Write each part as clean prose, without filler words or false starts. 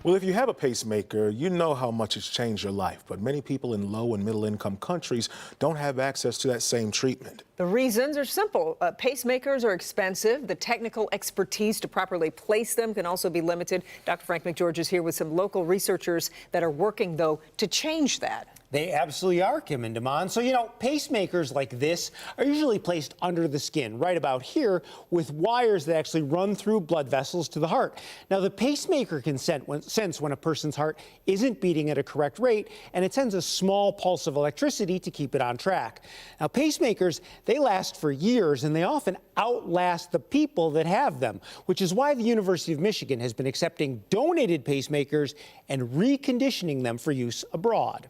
Well, if you have a pacemaker, you know how much it's changed your life, but many people in low and middle income countries don't have access to that same treatment. The reasons are simple. Pacemakers are expensive. The technical expertise to properly place them can also be limited. Dr. Frank McGeorge is here with some local researchers that are working, though, to change that. They absolutely are, Kim and Damon. So, pacemakers like this are usually placed under the skin, right about here, with wires that actually run through blood vessels to the heart. Now, the pacemaker can sense when a person's heart isn't beating at a correct rate, and it sends a small pulse of electricity to keep it on track. Now, pacemakers, they last for years, and they often outlast the people that have them, which is why the University of Michigan has been accepting donated pacemakers and reconditioning them for use abroad.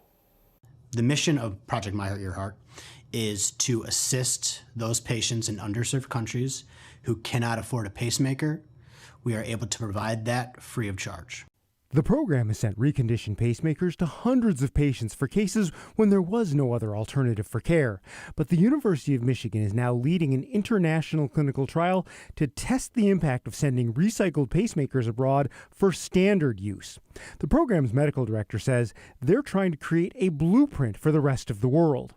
The mission of Project My Heart, Your Heart is to assist those patients in underserved countries who cannot afford a pacemaker. We are able to provide that free of charge. The program has sent reconditioned pacemakers to hundreds of patients for cases when there was no other alternative for care. But the University of Michigan is now leading an international clinical trial to test the impact of sending recycled pacemakers abroad for standard use. The program's medical director says they're trying to create a blueprint for the rest of the world.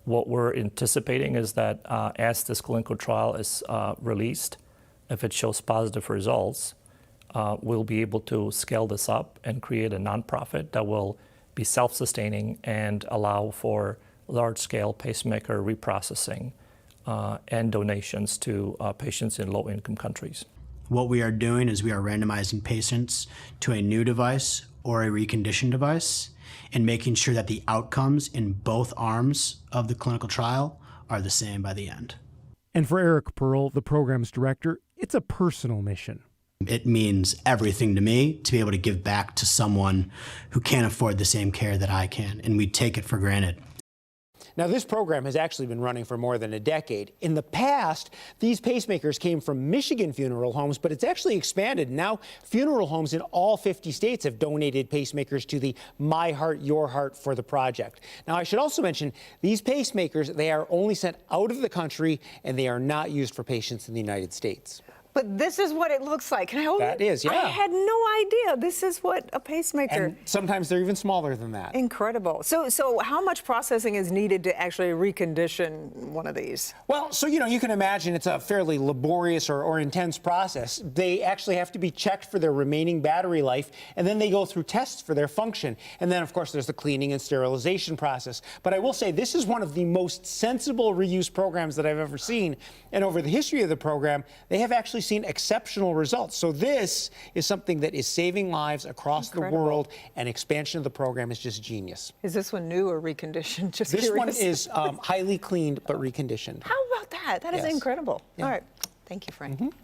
What we're anticipating is that as this clinical trial is released, if it shows positive results, we'll be able to scale this up and create a nonprofit that will be self-sustaining and allow for large-scale pacemaker reprocessing and donations to patients in low-income countries. What we are doing is we are randomizing patients to a new device or a reconditioned device and making sure that the outcomes in both arms of the clinical trial are the same by the end. And for Eric Pearl, the program's director, it's a personal mission. It means everything to me to be able to give back to someone who can't afford the same care that I can, and we take it for granted. Now, this program has actually been running for more than a decade. In the past, these pacemakers came from Michigan funeral homes, but it's actually expanded. Now, funeral homes in all 50 states have donated pacemakers to the My Heart, Your Heart for the project. Now, I should also mention, these pacemakers, they are only sent out of the country, and they are not used for patients in the United States. But this is what it looks like. Can I hold it? That is, yeah. I had no idea this is what a pacemaker. And sometimes they're even smaller than that. Incredible. So how much processing is needed to actually recondition one of these? Well, so, you can imagine it's a fairly laborious or intense process. They actually have to be checked for their remaining battery life, and then they go through tests for their function. And then, of course, there's the cleaning and sterilization process. But I will say this is one of the most sensible reuse programs that I've ever seen. And over the history of the program, they have actually seen exceptional results. So this is something that is saving lives across the world, and expansion of the program is just genius. Is this one new or reconditioned? Just this curious. one is highly cleaned but reconditioned. How about that? That is incredible. Yeah. All right. Thank you, Frank.